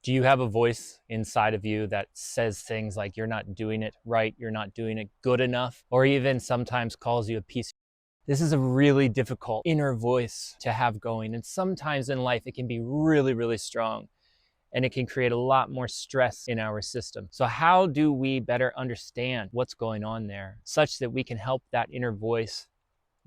Do you have a voice inside of you that says things like you're not doing it right, you're not doing it good enough, or even sometimes calls you a piece? This is a really difficult inner voice to have going. And sometimes in life, it can be really, really strong and it can create a lot more stress in our system. So how do we better understand what's going on there such that we can help that inner voice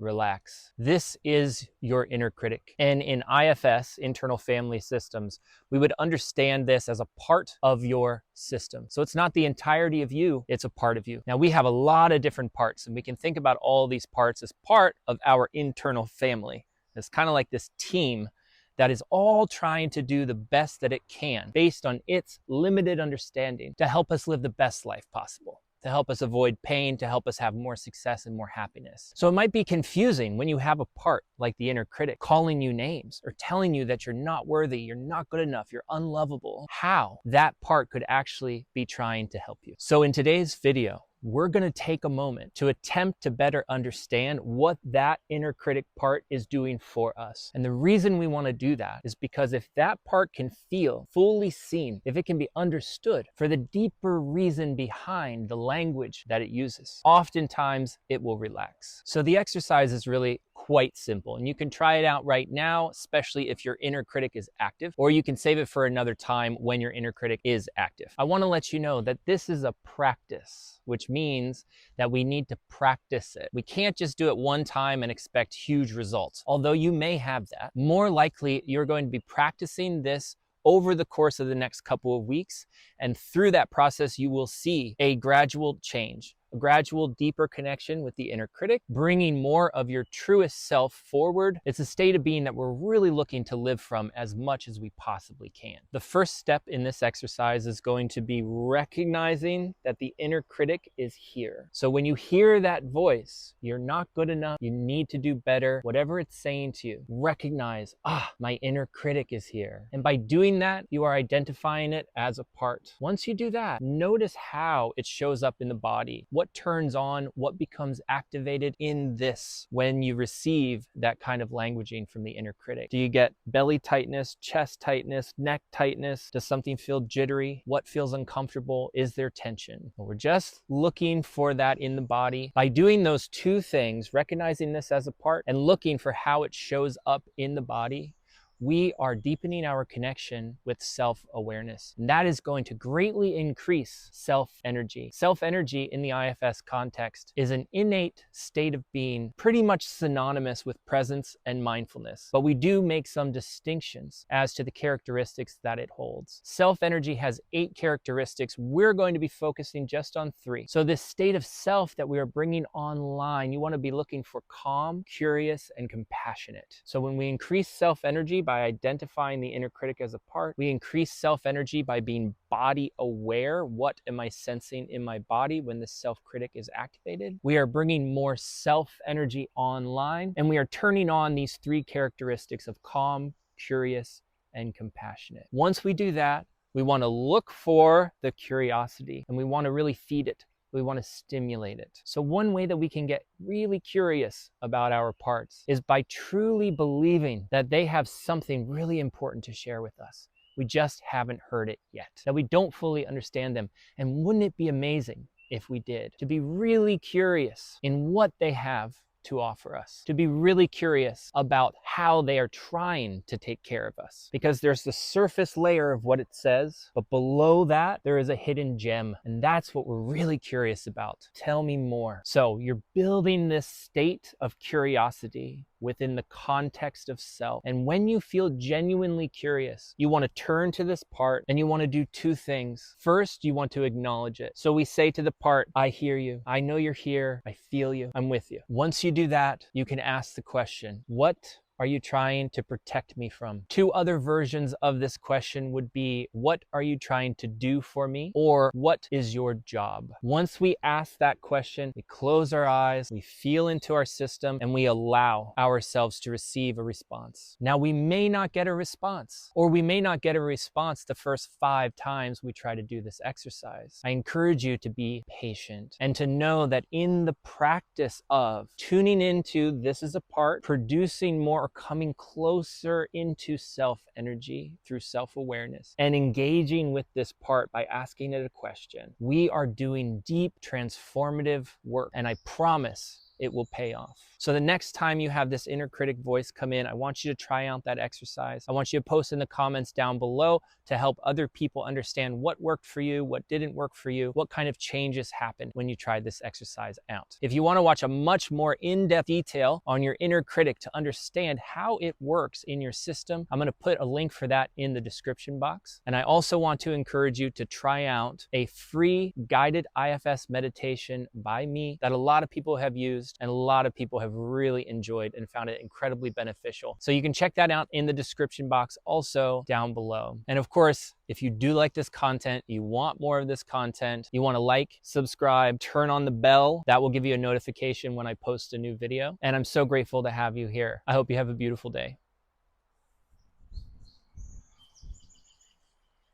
relax? This is your inner critic. And in IFS, internal family systems, we would understand this as a part of your system. So it's not the entirety of you, it's a part of you. Now we have a lot of different parts and we can think about all these parts as part of our internal family. It's kind of like this team that is all trying to do the best that it can based on its limited understanding to help us live the best life possible, to help us avoid pain, to help us have more success and more happiness. So it might be confusing when you have a part like the inner critic calling you names or telling you that you're not worthy, you're not good enough, you're unlovable, how that part could actually be trying to help you. So in today's video, we're going to take a moment to attempt to better understand what that inner critic part is doing for us. And the reason we want to do that is because if that part can feel fully seen, if it can be understood for the deeper reason behind the language that it uses, oftentimes it will relax. So the exercise is really quite simple, and you can try it out right now, especially if your inner critic is active, or you can save it for another time when your inner critic is active. I want to let you know that this is a practice, which means that we need to practice it. We can't just do it one time and expect huge results. Although you may have that, more likely you're going to be practicing this over the course of the next couple of weeks. And through that process, you will see a gradual change, a gradual deeper connection with the inner critic, bringing more of your truest self forward. It's a state of being that we're really looking to live from as much as we possibly can. The first step in this exercise is going to be recognizing that the inner critic is here. So when you hear that voice, you're not good enough, you need to do better, whatever it's saying to you, recognize, my inner critic is here. And by doing that, you are identifying it as a part. Once you do that, notice how it shows up in the body. What turns on, what becomes activated in this when you receive that kind of languaging from the inner critic? Do you get belly tightness, chest tightness, neck tightness? Does something feel jittery? What feels uncomfortable? Is there tension? Well, we're just looking for that in the body. By doing those two things, recognizing this as a part and looking for how it shows up in the body, we are deepening our connection with self-awareness. And that is going to greatly increase self-energy. Self-energy in the IFS context is an innate state of being pretty much synonymous with presence and mindfulness. But we do make some distinctions as to the characteristics that it holds. Self-energy has 8 characteristics. We're going to be focusing just on 3. So this state of self that we are bringing online, you want to be looking for calm, curious, and compassionate. So when we increase self-energy by identifying the inner critic as a part, we increase self-energy by being body aware. What am I sensing in my body when the self-critic is activated? We are bringing more self-energy online, and we are turning on these 3 characteristics of calm, curious, and compassionate. Once we do that, we want to look for the curiosity, and we want to really feed it. We want to stimulate it. So one way that we can get really curious about our parts is by truly believing that they have something really important to share with us. We just haven't heard it yet, that we don't fully understand them. And wouldn't it be amazing if we did? To be really curious in what they have to offer us, to be really curious about how they are trying to take care of us. Because there's the surface layer of what it says, but below that, there is a hidden gem. And that's what we're really curious about. Tell me more. So you're building this state of curiosity within the context of self. And when you feel genuinely curious, you want to turn to this part and you want to do 2 things. First, you want to acknowledge it. So we say to the part, I hear you. I know you're here. I feel you. I'm with you. Once you do that, you can ask the question, what are you trying to protect me from? 2 other versions of this question would be, what are you trying to do for me? Or what is your job? Once we ask that question, we close our eyes, we feel into our system, and we allow ourselves to receive a response. Now, we may not get a response, or we may not get a response the first 5 times we try to do this exercise. I encourage you to be patient and to know that in the practice of tuning into this is a part, producing more are coming closer into self energy through self-awareness and engaging with this part by asking it a question, we are doing deep transformative work, and I promise it will pay off. So the next time you have this inner critic voice come in, I want you to try out that exercise. I want you to post in the comments down below to help other people understand what worked for you, what didn't work for you, what kind of changes happened when you tried this exercise out. If you want to watch a much more in-depth detail on your inner critic to understand how it works in your system, I'm going to put a link for that in the description box. And I also want to encourage you to try out a free guided IFS meditation by me that a lot of people have used and a lot of people have really enjoyed and found it incredibly beneficial. So you can check that out in the description box also down below. And of course, if you do like this content, you want more of this content, you want to like, subscribe, turn on the bell, that will give you a notification when I post a new video. And I'm so grateful to have you here. I hope you have a beautiful day.